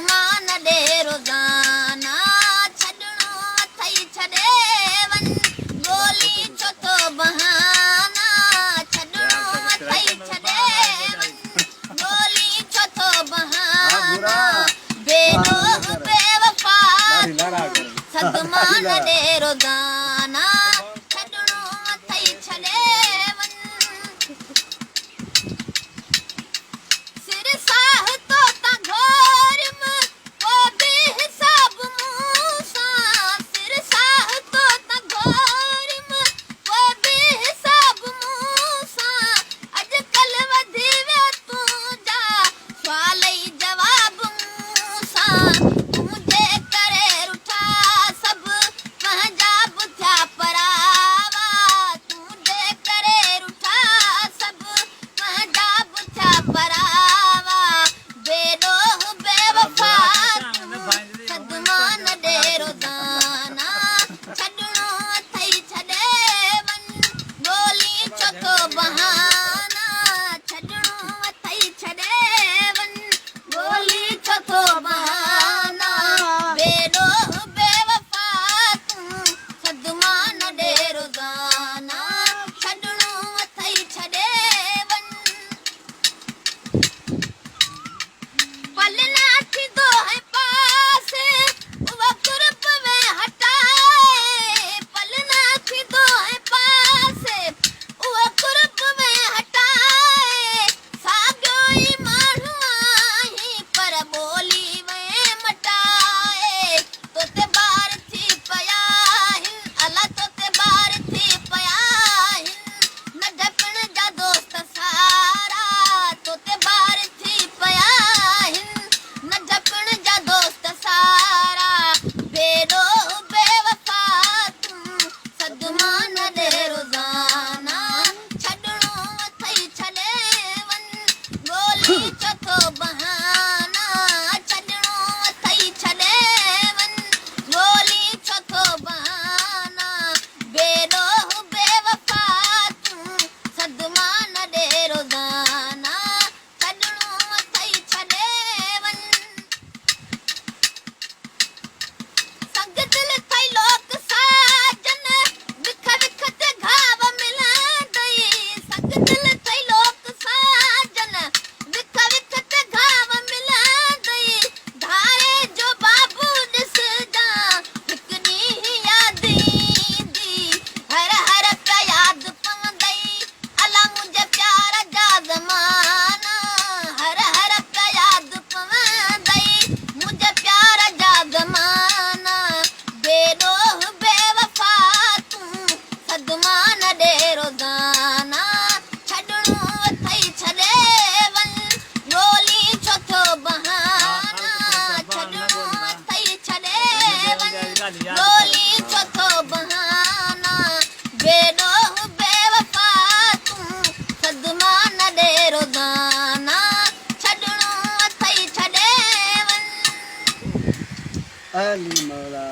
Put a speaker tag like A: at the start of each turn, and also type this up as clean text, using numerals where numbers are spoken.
A: सदमान ॾे रोज़ाना छॾणो अथई छॾे वञ ॻोल्ही छो थो बहाना छॾणो अथई छॾे वञ ॻोल्ही छो थो बहाना बेॾोह बेवफा सदमान ॾे रोज़ाना छॾणो अथई छॾे वञ सिर साह तो ता घोरम को बि हिसाब मूं सां सिर साह तो ता घोरम को बि हिसाब मूं सां अॼुकल्ह वधी वियो तुंहिंजा सुवाल ई जवाब मूं सां तुंहिंजे करे रुठा सभु पंहिंजा बुथिया परावा तुंहिंजे करे रुठा सभु पंहिंजा बुथिया परावा बेॾोह बेवफा सदमान ॾे रोज़ाना छॾणो अथई छॾे वञ ॻोल्ही छो थो बहाना छॾणो अथई छॾे वञ ॻोल्ही छो थो बहाना बेॾोह बेवफा तूं सदमान ॾे रोज़ाना छॾणो अथई छॾे वञ पल ना थींदो है पास उहा कुर्ब में हटाए पल ना थींदो है पास उहा कुर्ब में हटाए साॻियो ई माण्हू आहीं पर ॿोली में मटाए तोते ॿार थी पिया आहिनि अला तोते ॿार थी पिया आहिनि नंढपण जा दोस्त सारा तोते ॿार थी पिया आहिनि नंढपण जा दोस्त सारा बेॾोह बेवफा तूं सदमान ॾे रोज़ाना छॾणो अथई छॾे वञ ॻोल्ही छो थो बहाना छॾणो अथई छॾे वञ ॻोल्ही छो थो बहाना बेॾोह बेवफा तूं सदमान ॾे रोज़ाना छॾणो अथई छॾे वञ संग दिल थई लोक साजन विख विख ते घाव मिलंदई संग दिल थई लोक साजन विख विख ते घाव मिलंदई धारे जो बाबू ॾिसजां हिकु ॾींहुं यादि ईंदी हर हर पिया यादि पवंदई अला मुंहिंजे प्यार जा ज़माना हर हर पिया यादि पवंदई मुंहिंजे प्यार जा ज़माना बेॾोह बेवफा तूं सदमान ॾे रोज़ाना छॾणो अथई छॾे वञ ॻोल्ही छो थो बहाना छॾणो अथई छॾे वञ ॻोल्ही छो थो बहाना बेॾोह बेवफा तूं सदमान ॾे रोज़ाना छॾणो अथई छॾे वञ
B: अली मौला